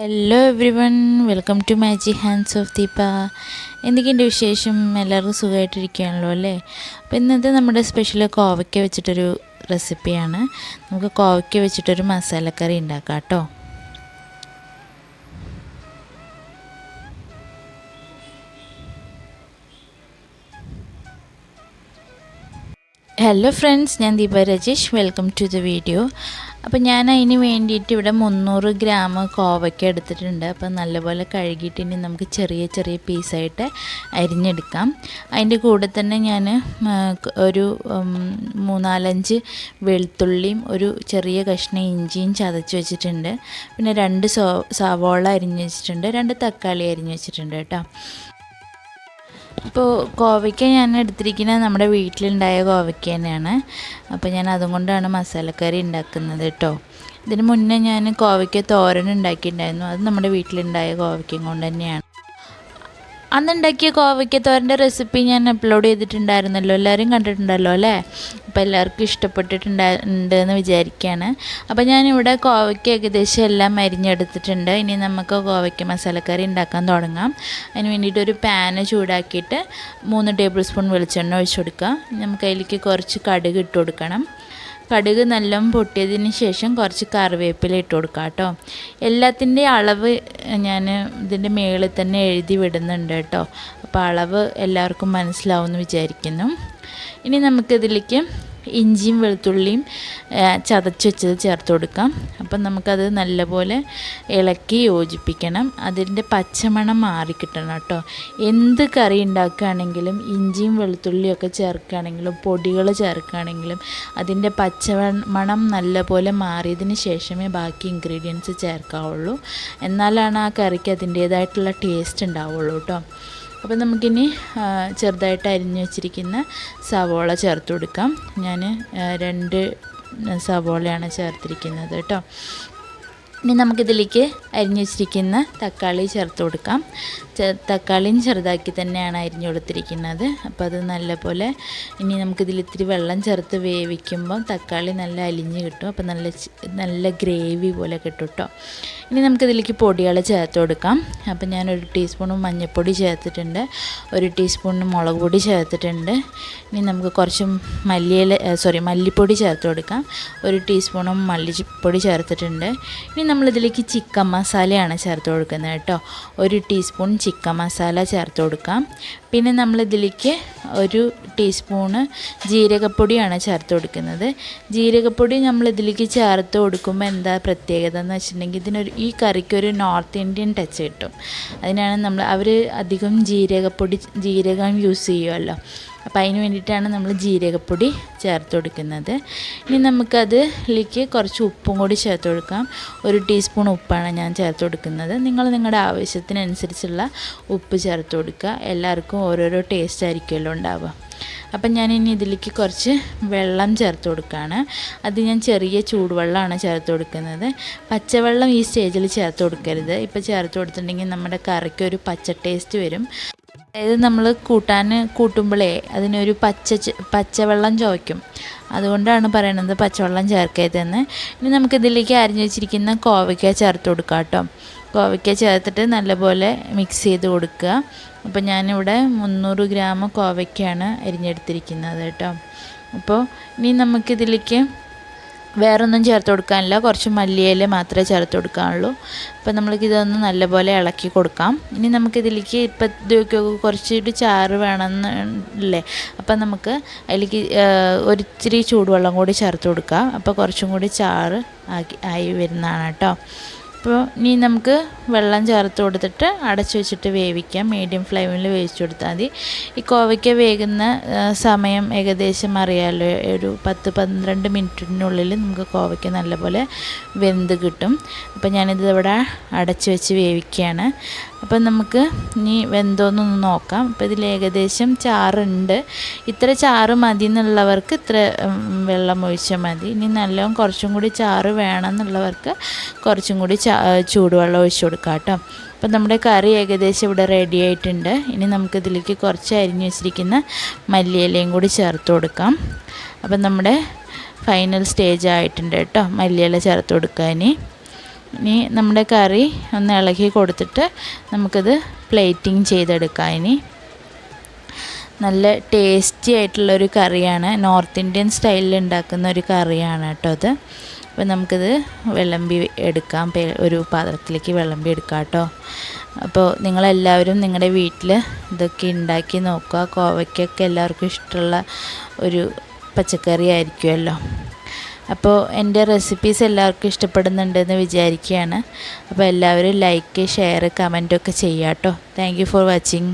Hello everyone, welcome to magic hands of Deepa. എന്തൊക്കെയുണ്ട് വിശേഷം? എല്ലാവർക്കും സുഖമായിട്ടിരിക്കുകയാണല്ലോ അല്ലേ? അപ്പോൾ ഇന്നത്തെ നമ്മുടെ സ്പെഷ്യൽ കോവയ്ക്ക വെച്ചിട്ടൊരു റെസിപ്പിയാണ്. നമുക്ക് കോവയ്ക്ക വെച്ചിട്ടൊരു മസാലക്കറി ഉണ്ടാക്കാം കേട്ടോ. ഹലോ ഫ്രണ്ട്സ്, ഞാൻ Deepa Rajesh. Welcome to the video. അപ്പോൾ ഞാൻ അതിന് വേണ്ടിയിട്ട് ഇവിടെ 300 ഗ്രാം കോവയ്ക്ക എടുത്തിട്ടുണ്ട്. അപ്പോൾ നല്ലപോലെ കഴുകിയിട്ട് ഇനി നമുക്ക് ചെറിയ ചെറിയ പീസായിട്ട് അരിഞ്ഞെടുക്കാം. അതിൻ്റെ കൂടെ തന്നെ ഞാൻ ഒരു 3-4 വെളുത്തുള്ളിയും ഒരു ചെറിയ കഷ്ണം ഇഞ്ചിയും ചതച്ച് വെച്ചിട്ടുണ്ട്. പിന്നെ 2 സവാള അരിഞ്ഞ് വെച്ചിട്ടുണ്ട്, 2 തക്കാളി അരിഞ്ഞ് വെച്ചിട്ടുണ്ട് കേട്ടോ. ഇപ്പോൾ കോവയ്ക്ക ഞാൻ എടുത്തിരിക്കുന്നത് നമ്മുടെ വീട്ടിലുണ്ടായ കോവയ്ക്ക തന്നെയാണ്. അപ്പോൾ ഞാൻ അതുകൊണ്ടാണ് മസാലക്കറി ഉണ്ടാക്കുന്നത് കേട്ടോ. ഇതിന് മുന്നേ ഞാൻ കോവയ്ക്ക തോരൻ ഉണ്ടാക്കിയിട്ടുണ്ടായിരുന്നു. അത് നമ്മുടെ വീട്ടിലുണ്ടായ കോവയ്ക്കയും കൊണ്ട് തന്നെയാണ്. അന്നുണ്ടാക്കിയ കോവയ്ക്കത്തോരൻ്റെ റെസിപ്പി ഞാൻ അപ്ലോഡ് ചെയ്തിട്ടുണ്ടായിരുന്നല്ലോ, എല്ലാവരും കണ്ടിട്ടുണ്ടല്ലോ അല്ലേ? അപ്പോൾ എല്ലാവർക്കും ഇഷ്ടപ്പെട്ടിട്ടുണ്ടെന്ന് വിചാരിക്കുകയാണ്. അപ്പോൾ ഞാനിവിടെ കോവയ്ക്ക ഏകദേശം എല്ലാം അരിഞ്ഞെടുത്തിട്ടുണ്ട്. ഇനി നമുക്ക് കോവയ്ക്ക മസാലക്കറി ഉണ്ടാക്കാൻ തുടങ്ങാം. അതിന് വേണ്ടിയിട്ട് ഒരു പാന് ചൂടാക്കിയിട്ട് 3 ടേബിൾ സ്പൂൺ വെളിച്ചെണ്ണ ഒഴിച്ച് കൊടുക്കുക. നമുക്ക് അതിലേക്ക് കുറച്ച് കടുക് ഇട്ട് കൊടുക്കണം. കടുക് നല്ലോണം പൊട്ടിയതിന് ശേഷം കുറച്ച് കറിവേപ്പില ഇട്ട് കൊടുക്കുക കേട്ടോ. എല്ലാത്തിൻ്റെ അളവ് ഞാൻ ഇതിൻ്റെ മുകളിൽ തന്നെ എഴുതി വിടുന്നുണ്ട് കേട്ടോ. അപ്പോൾ അളവ് എല്ലാവർക്കും മനസ്സിലാവുമെന്ന് വിചാരിക്കുന്നു. ഇനി നമുക്കിതിലേക്ക് ഇഞ്ചിയും വെളുത്തുള്ളിയും ചതച്ച് വെച്ചത് ചേർത്ത് കൊടുക്കാം. അപ്പം നമുക്കത് നല്ലപോലെ ഇളക്കി യോജിപ്പിക്കണം. അതിൻ്റെ പച്ചമണം മാറിക്കിട്ടണം കേട്ടോ. എന്ത് കറി ഉണ്ടാക്കുകയാണെങ്കിലും ഇഞ്ചിയും വെളുത്തുള്ളിയൊക്കെ ചേർക്കുകയാണെങ്കിലും പൊടികൾ ചേർക്കുകയാണെങ്കിലും അതിൻ്റെ പച്ചമണം നല്ലപോലെ മാറിയതിന് ശേഷമേ ബാക്കി ഇൻഗ്രീഡിയൻസ് ചേർക്കാവുള്ളൂ. എന്നാലാണ് ആ കറിക്ക് അതിൻ്റേതായിട്ടുള്ള ടേസ്റ്റ് ഉണ്ടാവുള്ളൂ കേട്ടോ. അപ്പോൾ നമുക്കിനി ചെറുതായിട്ട് അരിഞ്ഞു വെച്ചിരിക്കുന്ന സവോള ചേർത്ത് കൊടുക്കാം. ഞാൻ 2 സവോളയാണ് ചേർത്തിരിക്കുന്നത് കേട്ടോ. ഇനി നമുക്കിതിലേക്ക് അരിഞ്ഞു വെച്ചിരിക്കുന്ന തക്കാളി ചേർത്ത് കൊടുക്കാം. തക്കാളിയും ചെറുതാക്കി തന്നെയാണ് അരിഞ്ഞു കൊടുത്തിരിക്കുന്നത്. അപ്പോൾ അത് നല്ലപോലെ ഇനി നമുക്കിതിൽ ഇത്തിരി വെള്ളം ചേർത്ത് വേവിക്കുമ്പോൾ തക്കാളി നല്ല അലിഞ്ഞ് കിട്ടും. അപ്പോൾ നല്ല ഗ്രേവി പോലെ കിട്ടും കേട്ടോ. ഇനി നമുക്കിതിലേക്ക് പൊടികൾ ചേർത്ത് കൊടുക്കാം. അപ്പോൾ ഞാൻ 1 ടീസ്പൂൺ മഞ്ഞൾപ്പൊടി ചേർത്തിട്ടുണ്ട്, 1 ടീസ്പൂൺ മുളക് പൊടി ചേർത്തിട്ടുണ്ട്. ഇനി നമുക്ക് കുറച്ച് മല്ലിപ്പൊടി ചേർത്ത് കൊടുക്കാം. 1 ടീസ്പൂൺ മല്ലിപ്പൊടി ചേർത്തിട്ടുണ്ട്. ഇനി നമ്മളിതിലേക്ക് ചിക്കൻ മസാലയാണ് ചേർത്ത് കൊടുക്കുന്നത് കേട്ടോ. 1 ടീസ്പൂൺ ചിക്കൻ മസാല ചേർത്ത് കൊടുക്കാം. പിന്നെ നമ്മളിതിലേക്ക് 1 ടീസ്പൂണ് ജീരകപ്പൊടിയാണ് ചേർത്ത് കൊടുക്കുന്നത്. ജീരകപ്പൊടി നമ്മളിതിലേക്ക് ചേർത്ത് കൊടുക്കുമ്പോൾ എന്താ പ്രത്യേകത എന്ന് വെച്ചിട്ടുണ്ടെങ്കിൽ ഈ കറിക്കൊരു നോർത്ത് ഇന്ത്യൻ ടച്ച് കിട്ടും. അതിനാണ് അവർ അധികം ജീരകം യൂസ് ചെയ്യുമല്ലോ. അപ്പോൾ അതിന് വേണ്ടിയിട്ടാണ് നമ്മൾ ജീരകപ്പൊടി ചേർത്ത് കൊടുക്കുന്നത്. ഇനി നമുക്കതിലേക്ക് കുറച്ച് ഉപ്പും കൂടി ചേർത്ത് കൊടുക്കാം. 1 ടീസ്പൂൺ ഉപ്പാണ് ഞാൻ ചേർത്ത് കൊടുക്കുന്നത്. നിങ്ങൾ നിങ്ങളുടെ ആവശ്യത്തിനനുസരിച്ചുള്ള ഉപ്പ് ചേർത്ത് കൊടുക്കുക. എല്ലാവർക്കും ഓരോരോ ടേസ്റ്റ് ആയിരിക്കുമല്ലോ ഉണ്ടാവുക. അപ്പം ഞാനിനി ഇതിലേക്ക് കുറച്ച് വെള്ളം ചേർത്ത് കൊടുക്കുകയാണ്. അത് ഞാൻ ചെറിയ ചൂടുവെള്ളമാണ് ചേർത്ത് കൊടുക്കുന്നത്. പച്ചവെള്ളം ഈ സ്റ്റേജിൽ ചേർത്ത് കൊടുക്കരുത്. ഇപ്പോൾ ചേർത്ത് കൊടുത്തിട്ടുണ്ടെങ്കിൽ നമ്മുടെ കറിക്ക് ഒരു പച്ച ടേസ്റ്റ് വരും. അതായത് നമ്മൾ കൂട്ടുമ്പോഴേ അതിനൊരു പച്ചവെള്ളം ചുവയ്ക്കും. അതുകൊണ്ടാണ് പറയണത് പച്ചവെള്ളം ചേർക്കരുതെന്ന്. ഇനി നമുക്കിതിലേക്ക് അരിഞ്ഞു വെച്ചിരിക്കുന്ന കോവയ്ക്ക ചേർത്ത് കൊടുക്കാം കേട്ടോ. കോവയ്ക്ക ചേർത്തിട്ട് നല്ലപോലെ മിക്സ് ചെയ്ത് കൊടുക്കുക. അപ്പോൾ ഞാനിവിടെ 300 ഗ്രാം കോവയ്ക്കാണ് അരിഞ്ഞെടുത്തിരിക്കുന്നത് കേട്ടോ. അപ്പോൾ ഇനി നമുക്കിതിലേക്ക് വേറൊന്നും ചേർത്ത് കൊടുക്കാനില്ല, കുറച്ച് മല്ലിയില മാത്രമേ ചേർത്ത് കൊടുക്കാനുള്ളൂ. അപ്പോൾ നമ്മൾക്കിതൊന്ന് നല്ലപോലെ ഇളക്കി കൊടുക്കാം. ഇനി നമുക്കിതിലേക്ക് ഇപ്പോഴത്തേക്ക് കുറച്ചൊരു ചാറ് വേണമെന്നല്ലേ, അപ്പം നമുക്ക് അതിലേക്ക് ഒരിച്ചിരി ചൂടുവെള്ളം കൂടി ചേർത്ത് കൊടുക്കാം. അപ്പോൾ കുറച്ചും കൂടി ചാറ് ആയി വരുന്നതാണ് കേട്ടോ. അപ്പോൾ ഇനി നമുക്ക് വെള്ളം ചേർത്ത് കൊടുത്തിട്ട് അടച്ചു വെച്ചിട്ട് വേവിക്കാം. മീഡിയം ഫ്ലെയിമിൽ വേവിച്ച് കൊടുത്താൽ മതി. ഈ കോവയ്ക്ക വേകുന്ന സമയം ഏകദേശം അറിയാമല്ലോ, ഒരു 10-12 മിനിറ്റിനുള്ളിൽ നമുക്ക് കോവയ്ക്ക നല്ലപോലെ വെന്ത് കിട്ടും. അപ്പോൾ ഞാനിത് ഇവിടെ അടച്ചു വെച്ച് വേവിക്കുകയാണ്. അപ്പം നമുക്ക് ഇനി വെന്തോന്നൊന്ന് നോക്കാം. അപ്പോൾ ഇതിൽ ഏകദേശം ചാറുണ്ട്. ഇത്ര ചാറ് മതി എന്നുള്ളവർക്ക് ഇത്ര വെള്ളം ഒഴിച്ചാൽ മതി. ഇനി നല്ലോണം കുറച്ചും കൂടി ചാറ് വേണമെന്നുള്ളവർക്ക് കുറച്ചും കൂടി ചൂടുവെള്ളം ഒഴിച്ച് കൊടുക്കാം കേട്ടോ. അപ്പം നമ്മുടെ കറി ഏകദേശം ഇവിടെ റെഡി ആയിട്ടുണ്ട്. ഇനി നമുക്കിതിലേക്ക് കുറച്ച് അരിഞ്ഞു വെച്ചിരിക്കുന്ന മല്ലിയിലയും കൂടി ചേർത്ത് കൊടുക്കാം. അപ്പം നമ്മുടെ ഫൈനൽ സ്റ്റേജ് ആയിട്ടുണ്ട് കേട്ടോ. മല്ലിയില ചേർത്ത് കൊടുക്കുക. ഇനി ഇനി നമ്മുടെ കറി ഒന്ന് ഇളക്കി കൊടുത്തിട്ട് നമുക്കിത് പ്ലേറ്റിംഗ് ചെയ്തെടുക്കാം. ഇനി നല്ല ടേസ്റ്റി ആയിട്ടുള്ളൊരു കറിയാണ്, നോർത്ത് ഇന്ത്യൻ സ്റ്റൈലിൽ ഉണ്ടാക്കുന്ന ഒരു കറിയാണ് കേട്ടോ അത്. അപ്പോൾ നമുക്കിത് വിളമ്പി എടുക്കാം, ഒരു പാത്രത്തിലേക്ക് വിളമ്പി എടുക്കാം കേട്ടോ. അപ്പോൾ നിങ്ങളെല്ലാവരും നിങ്ങളുടെ വീട്ടിൽ ഇതൊക്കെ ഉണ്ടാക്കി നോക്കുക. കോവയ്ക്കൊക്കെ എല്ലാവർക്കും ഇഷ്ടമുള്ള ഒരു പച്ചക്കറി ആയിരിക്കുമല്ലോ. അപ്പോൾ എൻ്റെ റെസിപ്പീസ് എല്ലാവർക്കും ഇഷ്ടപ്പെടുന്നുണ്ടെന്ന് വിചാരിക്കുകയാണ്. അപ്പോൾ എല്ലാവരും ലൈക്ക്, ഷെയർ, കമൻറ്റൊക്കെ ചെയ്യാം കേട്ടോ. Thank you for watching.